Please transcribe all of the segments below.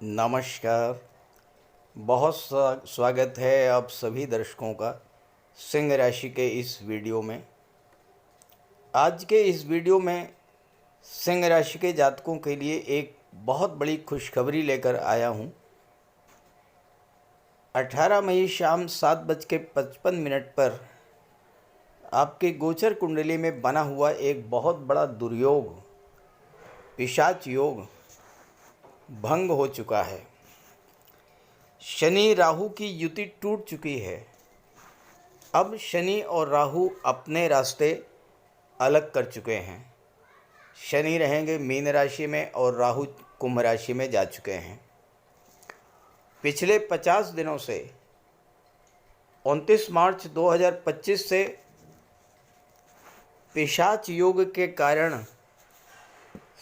नमस्कार। बहुत स्वागत है आप सभी दर्शकों का सिंह राशि के इस वीडियो में। आज के इस वीडियो में सिंह राशि के जातकों के लिए एक बहुत बड़ी खुशखबरी लेकर आया हूँ। 18 मई शाम 7:55 पर आपके गोचर कुंडली में बना हुआ एक बहुत बड़ा दुर्योग, पिशाच योग भंग हो चुका है। शनि राहु की युति टूट चुकी है। अब शनि और राहु अपने रास्ते अलग कर चुके हैं। शनि रहेंगे मीन राशि में और राहु कुंभ राशि में जा चुके हैं। पिछले 50 दिनों से 29 मार्च 2025 से पिशाच योग के कारण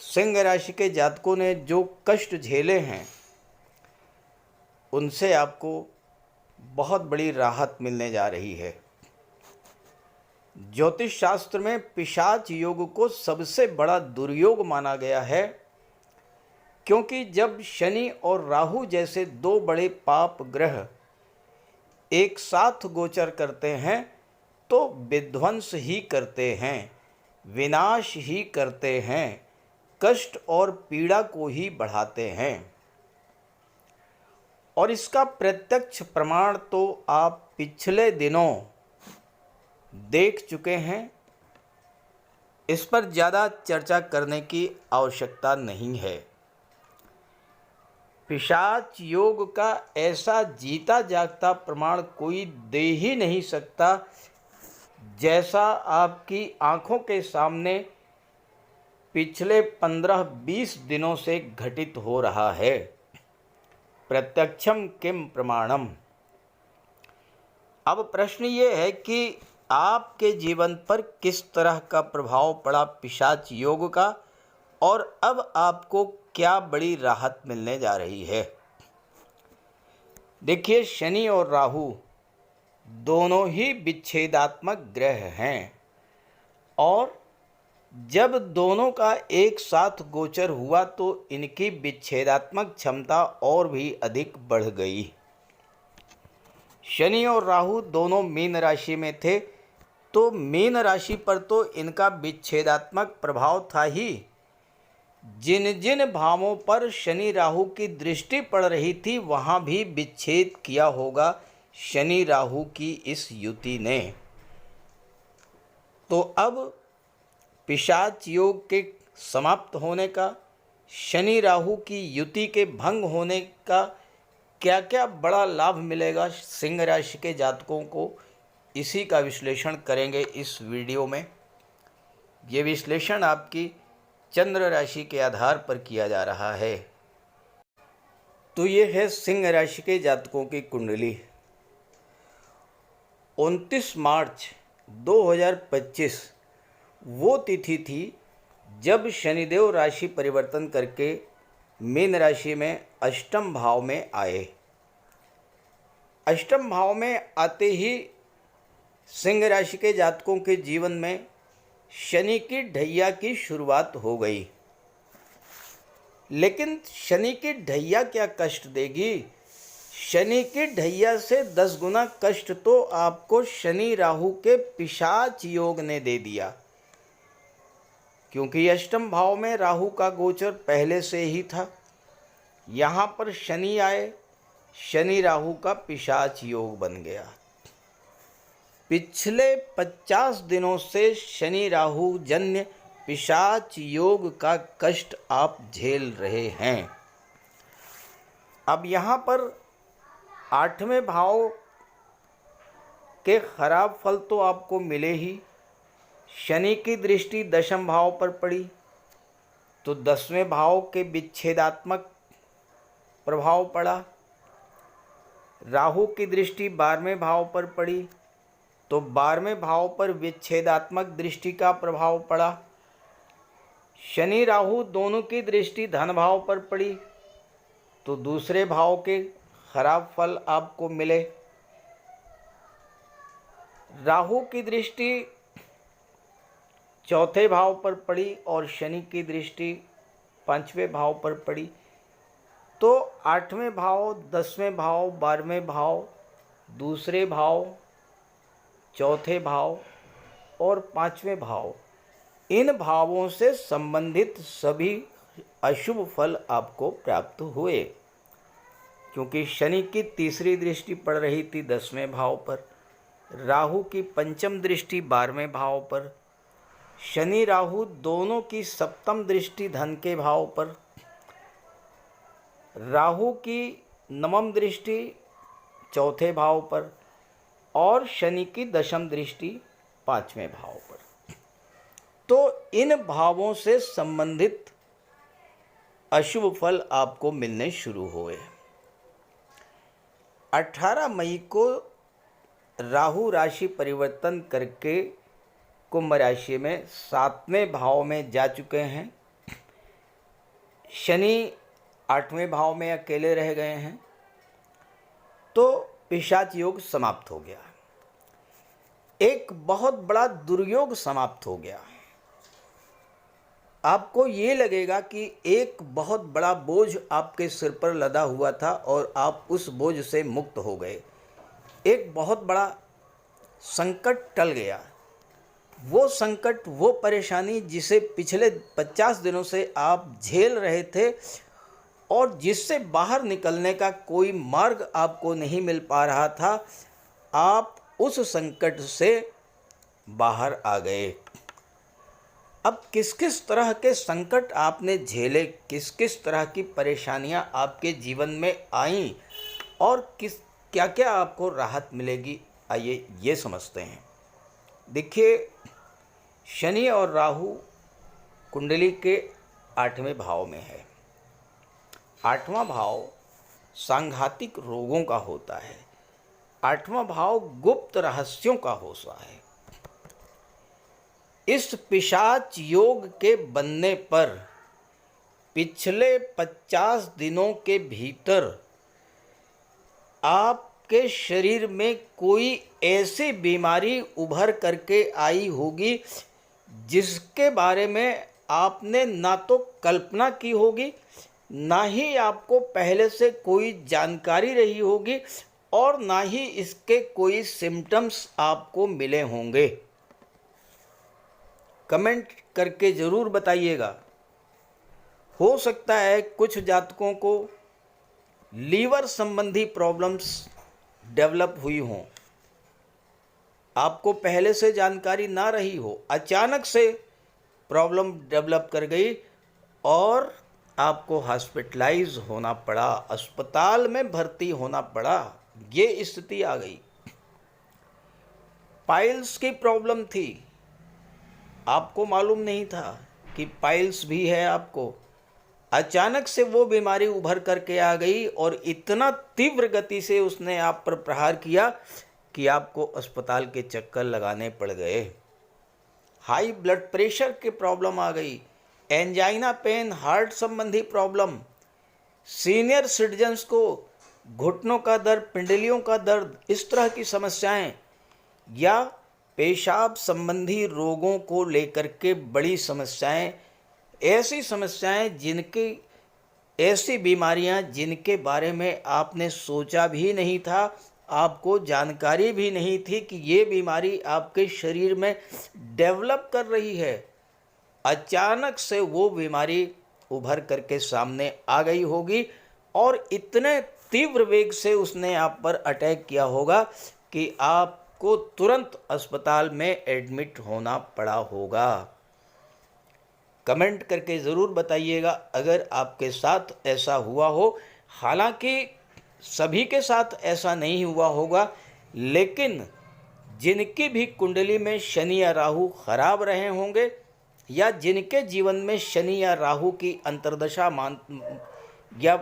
सिंह राशि के जातकों ने जो कष्ट झेले हैं उनसे आपको बहुत बड़ी राहत मिलने जा रही है। ज्योतिष शास्त्र में पिशाच योग को सबसे बड़ा दुर्योग माना गया है, क्योंकि जब शनि और राहु जैसे दो बड़े पाप ग्रह एक साथ गोचर करते हैं तो विध्वंस ही करते हैं, विनाश ही करते हैं, कष्ट और पीड़ा को ही बढ़ाते हैं। और इसका प्रत्यक्ष प्रमाण तो आप पिछले दिनों देख चुके हैं। इस पर ज़्यादा चर्चा करने की आवश्यकता नहीं है। पिशाच योग का ऐसा जीता जागता प्रमाण कोई दे ही नहीं सकता, जैसा आपकी आंखों के सामने पिछले 15-20 दिनों से घटित हो रहा है। प्रत्यक्षम किम प्रमाणम। अब प्रश्न ये है कि आपके जीवन पर किस तरह का प्रभाव पड़ा पिशाच योग का, और अब आपको क्या बड़ी राहत मिलने जा रही है। देखिए, शनि और राहु दोनों ही विच्छेदात्मक ग्रह हैं, और जब दोनों का एक साथ गोचर हुआ तो इनकी विच्छेदात्मक क्षमता और भी अधिक बढ़ गई। शनि और राहु दोनों मीन राशि में थे, तो मीन राशि पर तो इनका विच्छेदात्मक प्रभाव था ही। जिन जिन भावों पर शनि राहु की दृष्टि पड़ रही थी वहाँ भी विच्छेद किया होगा शनि राहु की इस युति ने। तो अब पिशाच योग के समाप्त होने का, शनि राहु की युति के भंग होने का क्या क्या बड़ा लाभ मिलेगा सिंह राशि के जातकों को, इसी का विश्लेषण करेंगे इस वीडियो में। ये विश्लेषण आपकी चंद्र राशि के आधार पर किया जा रहा है। तो ये है सिंह राशि के जातकों की कुंडली। 29 मार्च 2025 वो तिथि थी जब शनिदेव राशि परिवर्तन करके मीन राशि में अष्टम भाव में आए। अष्टम भाव में आते ही सिंह राशि के जातकों के जीवन में शनि की ढैया की शुरुआत हो गई। लेकिन शनि की ढैया क्या कष्ट देगी? शनि की ढैया से 10 गुना कष्ट तो आपको शनि राहु के पिशाच योग ने दे दिया, क्योंकि अष्टम भाव में राहु का गोचर पहले से ही था। यहाँ पर शनि आए, शनि राहु का पिशाच योग बन गया। पिछले 50 दिनों से शनि राहु जन्य पिशाच योग का कष्ट आप झेल रहे हैं। अब यहाँ पर 8वें भाव के खराब फल तो आपको मिले ही। शनि की दृष्टि 10वें भाव पर पड़ी तो 10वें भाव के विच्छेदात्मक प्रभाव पड़ा। राहु की दृष्टि 12वें भाव पर पड़ी तो 12वें भाव पर विच्छेदात्मक दृष्टि का प्रभाव पड़ा। शनि राहु दोनों की दृष्टि धन भाव पर पड़ी तो दूसरे भाव के खराब फल आपको मिले। राहु की दृष्टि चौथे भाव पर पड़ी और शनि की दृष्टि 5वें भाव पर पड़ी। तो 8वें भाव, 10वें भाव, 12वें भाव, दूसरे भाव, चौथे भाव और 5वें भाव, इन भावों से संबंधित सभी अशुभ फल आपको प्राप्त हुए। क्योंकि शनि की तीसरी दृष्टि पड़ रही थी 10वें भाव पर, राहु की पंचम दृष्टि 12वें भाव पर, शनि राहु दोनों की सप्तम दृष्टि धन के भाव पर, राहु की नवम दृष्टि चौथे भाव पर और शनि की दशम दृष्टि 5वें भाव पर। तो इन भावों से संबंधित अशुभ फल आपको मिलने शुरू हुए। 18 मई को राहु राशि परिवर्तन करके कुंभ राशि में 7वें भाव में जा चुके हैं। शनि 8वें भाव में अकेले रह गए हैं, तो पिशाच योग समाप्त हो गया। एक बहुत बड़ा दुर्योग समाप्त हो गया। आपको ये लगेगा कि एक बहुत बड़ा बोझ आपके सिर पर लदा हुआ था और आप उस बोझ से मुक्त हो गए। एक बहुत बड़ा संकट टल गया। वो संकट, वो परेशानी जिसे पिछले 50 दिनों से आप झेल रहे थे और जिससे बाहर निकलने का कोई मार्ग आपको नहीं मिल पा रहा था, आप उस संकट से बाहर आ गए। अब किस किस तरह के संकट आपने झेले, किस किस तरह की परेशानियां आपके जीवन में आईं और क्या क्या आपको राहत मिलेगी, आइए ये समझते हैं। देखिए, शनि और राहु कुंडली के 8वें भाव में है। 8वां भाव सांघातिक रोगों का होता है। 8वां भाव गुप्त रहस्यों का होता है। इस पिशाच योग के बनने पर पिछले 50 दिनों के भीतर आपके शरीर में कोई ऐसी बीमारी उभर करके आई होगी जिसके बारे में आपने ना तो कल्पना की होगी, ना ही आपको पहले से कोई जानकारी रही होगी और ना ही इसके कोई सिम्टम्स आपको मिले होंगे। कमेंट करके ज़रूर बताइएगा। हो सकता है कुछ जातकों को लीवर संबंधी प्रॉब्लम्स डेवलप हुई हों, आपको पहले से जानकारी ना रही हो, अचानक से प्रॉब्लम डेवलप कर गई और आपको हॉस्पिटलाइज होना पड़ा, अस्पताल में भर्ती होना पड़ा, ये स्थिति आ गई। पाइल्स की प्रॉब्लम थी, आपको मालूम नहीं था कि पाइल्स भी है आपको, अचानक से वो बीमारी उभर करके आ गई और इतना तीव्र गति से उसने आप पर प्रहार किया कि आपको अस्पताल के चक्कर लगाने पड़ गए। हाई ब्लड प्रेशर की प्रॉब्लम आ गई, एंजाइना पेन, हार्ट संबंधी प्रॉब्लम, सीनियर सिटीजन्स को घुटनों का दर्द, पिंडलियों का दर्द, इस तरह की समस्याएं या पेशाब संबंधी रोगों को लेकर के बड़ी समस्याएं, ऐसी समस्याएं जिनकी, ऐसी बीमारियां जिनके बारे में आपने सोचा भी नहीं था, आपको जानकारी भी नहीं थी कि ये बीमारी आपके शरीर में डेवलप कर रही है, अचानक से वो बीमारी उभर करके सामने आ गई होगी और इतने तीव्र वेग से उसने आप पर अटैक किया होगा कि आपको तुरंत अस्पताल में एडमिट होना पड़ा होगा। कमेंट करके ज़रूर बताइएगा अगर आपके साथ ऐसा हुआ हो। हालांकि सभी के साथ ऐसा नहीं हुआ होगा, लेकिन जिनकी भी कुंडली में शनि या राहु खराब रहे होंगे या जिनके जीवन में शनि या राहु की अंतर्दशा या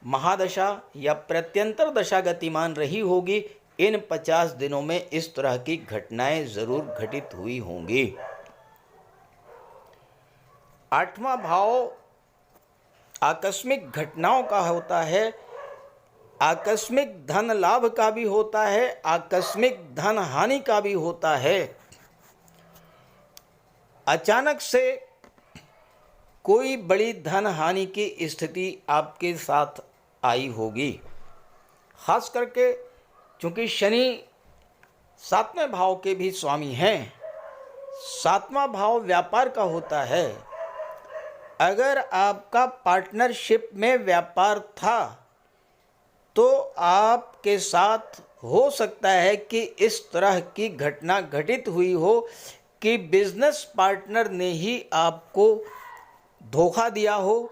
महादशा या प्रत्यंतर दशा गतिमान रही होगी, इन 50 दिनों में इस तरह की घटनाएं ज़रूर घटित हुई होंगी। 8वां भाव आकस्मिक घटनाओं का होता है, आकस्मिक धन लाभ का भी होता है, आकस्मिक धन हानि का भी होता है। अचानक से कोई बड़ी धन हानि की स्थिति आपके साथ आई होगी। खास करके चूँकि शनि 7वें भाव के भी स्वामी हैं, 7वां भाव व्यापार का होता है। अगर आपका पार्टनरशिप में व्यापार था तो आपके साथ हो सकता है कि इस तरह की घटना घटित हुई हो कि बिजनेस पार्टनर ने ही आपको धोखा दिया हो,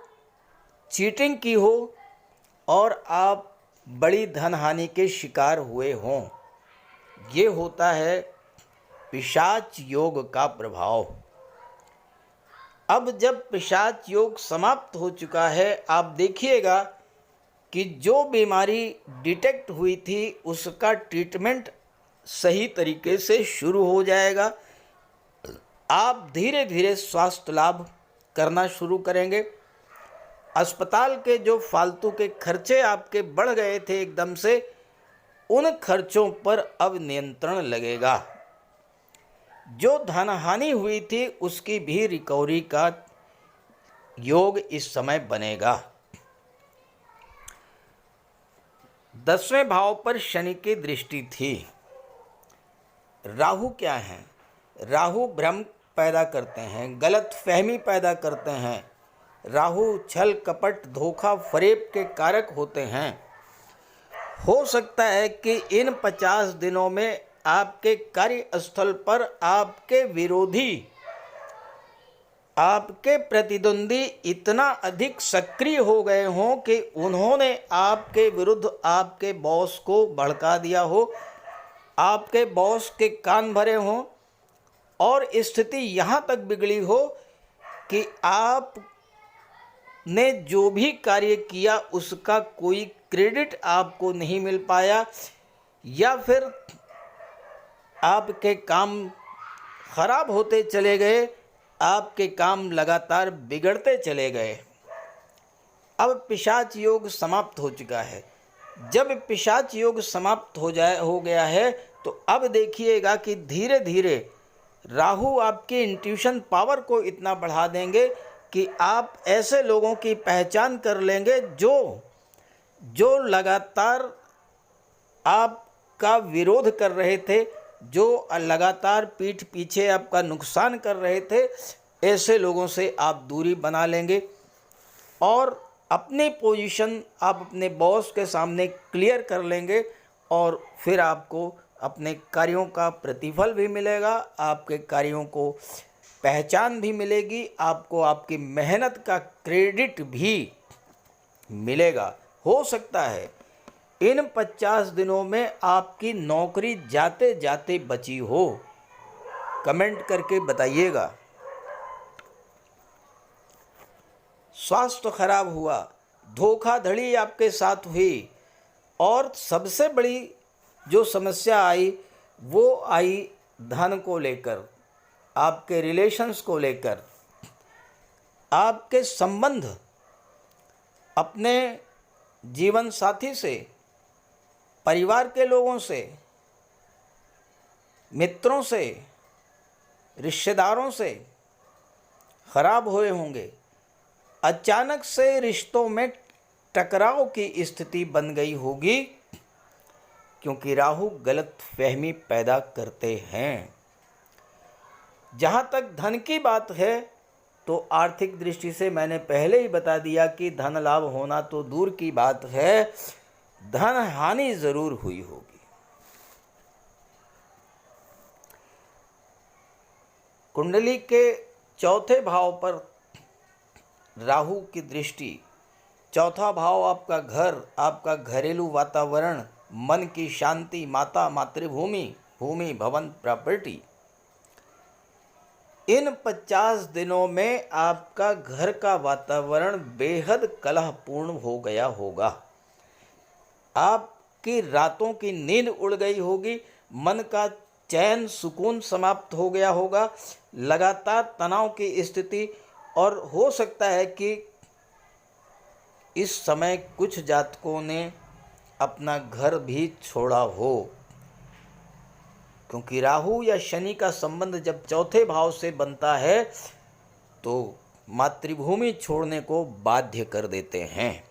चीटिंग की हो और आप बड़ी धन हानि के शिकार हुए हों। ये होता है पिशाच योग का प्रभाव। अब जब पिशाच योग समाप्त हो चुका है, आप देखिएगा कि जो बीमारी डिटेक्ट हुई थी उसका ट्रीटमेंट सही तरीके से शुरू हो जाएगा। आप धीरे धीरे स्वास्थ्य लाभ करना शुरू करेंगे। अस्पताल के जो फालतू के खर्चे आपके बढ़ गए थे एकदम से, उन खर्चों पर अब नियंत्रण लगेगा। जो धन हानि हुई थी उसकी भी रिकवरी का योग इस समय बनेगा। 10वें भाव पर शनि की दृष्टि थी। राहु क्या है? राहु भ्रम पैदा करते हैं, गलत फहमी पैदा करते हैं। राहु छल कपट धोखा फरेब के कारक होते हैं। हो सकता है कि इन 50 दिनों में आपके कार्यस्थल पर आपके विरोधी, आपके प्रतिद्वंदी इतना अधिक सक्रिय हो गए हों कि उन्होंने आपके विरुद्ध आपके बॉस को भड़का दिया हो, आपके बॉस के कान भरे हों और स्थिति यहाँ तक बिगड़ी हो कि आपने जो भी कार्य किया उसका कोई क्रेडिट आपको नहीं मिल पाया, या फिर आपके काम खराब होते चले गए, आपके काम लगातार बिगड़ते चले गए। अब पिशाच योग समाप्त हो चुका है। जब पिशाच योग समाप्त हो गया है तो अब देखिएगा कि धीरे धीरे राहु आपकी इंट्यूशन पावर को इतना बढ़ा देंगे कि आप ऐसे लोगों की पहचान कर लेंगे जो लगातार आपका विरोध कर रहे थे, जो लगातार पीठ पीछे आपका नुकसान कर रहे थे। ऐसे लोगों से आप दूरी बना लेंगे और अपनी पोजीशन आप अपने बॉस के सामने क्लियर कर लेंगे और फिर आपको अपने कार्यों का प्रतिफल भी मिलेगा, आपके कार्यों को पहचान भी मिलेगी, आपको आपकी मेहनत का क्रेडिट भी मिलेगा। हो सकता है इन 50 दिनों में आपकी नौकरी जाते जाते बची हो। कमेंट करके बताइएगा। स्वास्थ्य खराब हुआ, धोखाधड़ी आपके साथ हुई और सबसे बड़ी जो समस्या आई वो आई धन को लेकर, आपके रिलेशंस को लेकर, आपके संबंध अपने जीवन साथी से, परिवार के लोगों से, मित्रों से, रिश्तेदारों से खराब हुए होंगे। अचानक से रिश्तों में टकराव की स्थिति बन गई होगी क्योंकि राहु गलत फहमी पैदा करते हैं। जहाँ तक धन की बात है तो आर्थिक दृष्टि से मैंने पहले ही बता दिया कि धन लाभ होना तो दूर की बात है, धन हानि जरूर हुई होगी। कुंडली के चौथे भाव पर राहु की दृष्टि, चौथा भाव आपका घर, आपका घरेलू वातावरण, मन की शांति, माता, मातृभूमि, भूमि, भवन, प्रॉपर्टी। इन 50 दिनों में आपका घर का वातावरण बेहद कलहपूर्ण हो गया होगा। आपकी रातों की नींद उड़ गई होगी, मन का चैन सुकून समाप्त हो गया होगा, लगातार तनाव की स्थिति, और हो सकता है कि इस समय कुछ जातकों ने अपना घर भी छोड़ा हो, क्योंकि राहु या शनि का संबंध जब चौथे भाव से बनता है तो मातृभूमि छोड़ने को बाध्य कर देते हैं।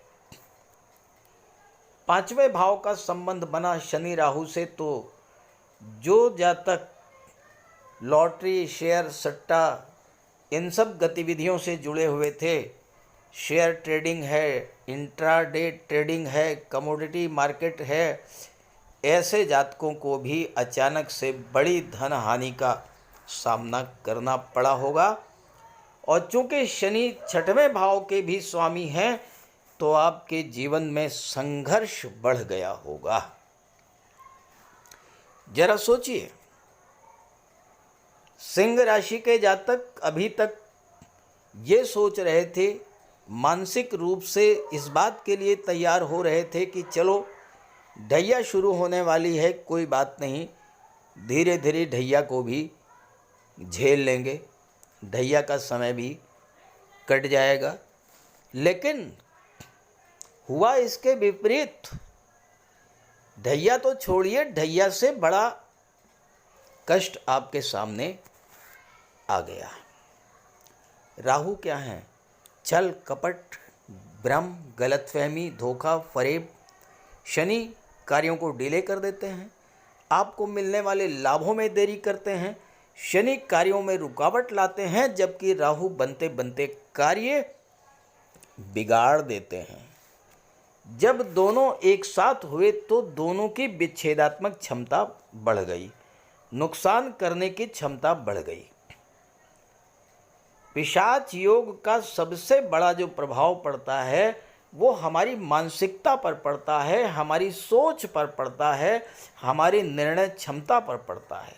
5वें भाव का संबंध बना शनि राहु से, तो जो जातक लॉटरी, शेयर, सट्टा इन सब गतिविधियों से जुड़े हुए थे, शेयर ट्रेडिंग है, इंट्राडे ट्रेडिंग है, कमोडिटी मार्केट है, ऐसे जातकों को भी अचानक से बड़ी धन हानि का सामना करना पड़ा होगा। और चूंकि शनि 6वें भाव के भी स्वामी हैं, तो आपके जीवन में संघर्ष बढ़ गया होगा। जरा सोचिए, सिंह राशि के जातक अभी तक ये सोच रहे थे, मानसिक रूप से इस बात के लिए तैयार हो रहे थे कि चलो ढैया शुरू होने वाली है, कोई बात नहीं, धीरे धीरे ढैया को भी झेल लेंगे, ढैया का समय भी कट जाएगा। लेकिन हुआ इसके विपरीत। ढैया तो छोड़िए, ढैया से बड़ा कष्ट आपके सामने आ गया। राहु क्या है? छल, कपट, भ्रम, गलतफहमी, धोखा, फरेब। शनि कार्यों को डिले कर देते हैं, आपको मिलने वाले लाभों में देरी करते हैं। शनि कार्यों में रुकावट लाते हैं, जबकि राहु बनते बनते कार्य बिगाड़ देते हैं। जब दोनों एक साथ हुए तो दोनों की विच्छेदात्मक क्षमता बढ़ गई, नुकसान करने की क्षमता बढ़ गई। पिशाच योग का सबसे बड़ा जो प्रभाव पड़ता है वो हमारी मानसिकता पर पड़ता है, हमारी सोच पर पड़ता है, हमारी निर्णय क्षमता पर पड़ता है।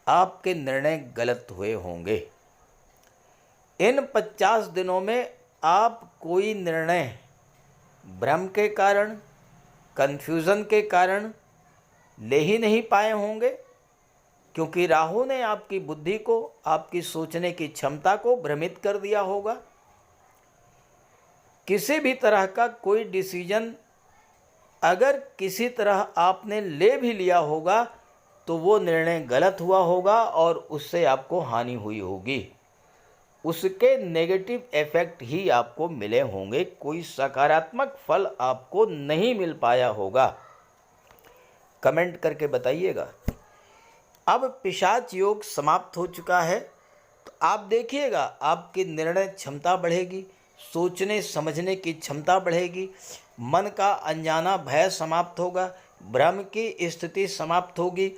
आपके निर्णय गलत हुए होंगे। इन 50 दिनों में आप कोई निर्णय भ्रम के कारण, कन्फ्यूज़न के कारण ले ही नहीं पाए होंगे, क्योंकि राहु ने आपकी बुद्धि को, आपकी सोचने की क्षमता को भ्रमित कर दिया होगा। किसी भी तरह का कोई डिसीजन अगर किसी तरह आपने ले भी लिया होगा तो वो निर्णय गलत हुआ होगा और उससे आपको हानि हुई होगी। उसके नेगेटिव इफेक्ट ही आपको मिले होंगे, कोई सकारात्मक फल आपको नहीं मिल पाया होगा। कमेंट करके बताइएगा। अब पिशाच योग समाप्त हो चुका है, तो आप देखिएगा आपकी निर्णय क्षमता बढ़ेगी, सोचने समझने की क्षमता बढ़ेगी, मन का अनजाना भय समाप्त होगा, भ्रम की स्थिति समाप्त होगी।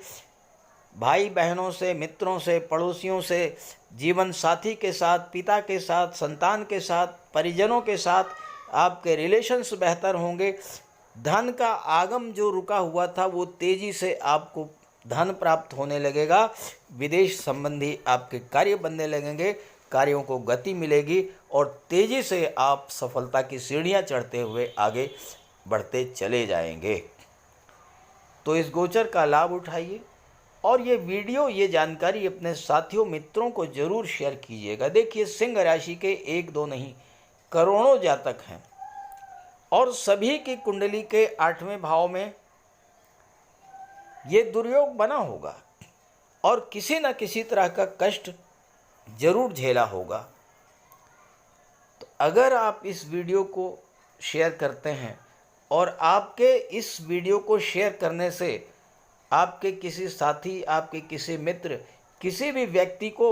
भाई बहनों से, मित्रों से, पड़ोसियों से, जीवन साथी के साथ, पिता के साथ, संतान के साथ, परिजनों के साथ आपके रिलेशंस बेहतर होंगे। धन का आगम जो रुका हुआ था वो तेज़ी से आपको धन प्राप्त होने लगेगा। विदेश संबंधी आपके कार्य बनने लगेंगे, कार्यों को गति मिलेगी और तेज़ी से आप सफलता की सीढ़ियां चढ़ते हुए आगे बढ़ते चले जाएंगे। तो इस गोचर का लाभ उठाइए और ये वीडियो, ये जानकारी अपने साथियों, मित्रों को ज़रूर शेयर कीजिएगा। देखिए, सिंह राशि के 1-2 नहीं, करोड़ों जातक हैं और सभी की कुंडली के 8वें भाव में ये दुर्योग बना होगा और किसी न किसी तरह का कष्ट जरूर झेला होगा। तो अगर आप इस वीडियो को शेयर करते हैं और आपके इस वीडियो को शेयर करने से आपके किसी साथी, आपके किसी मित्र, किसी भी व्यक्ति को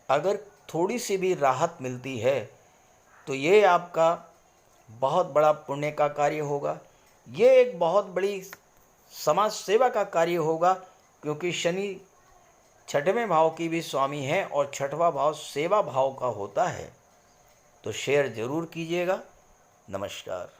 अगर थोड़ी सी भी राहत मिलती है तो ये आपका बहुत बड़ा पुण्य का कार्य होगा। ये एक बहुत बड़ी समाज सेवा का कार्य होगा, क्योंकि शनि 6वें भाव की भी स्वामी है और 6वां भाव सेवा भाव का होता है। तो शेयर ज़रूर कीजिएगा। नमस्कार।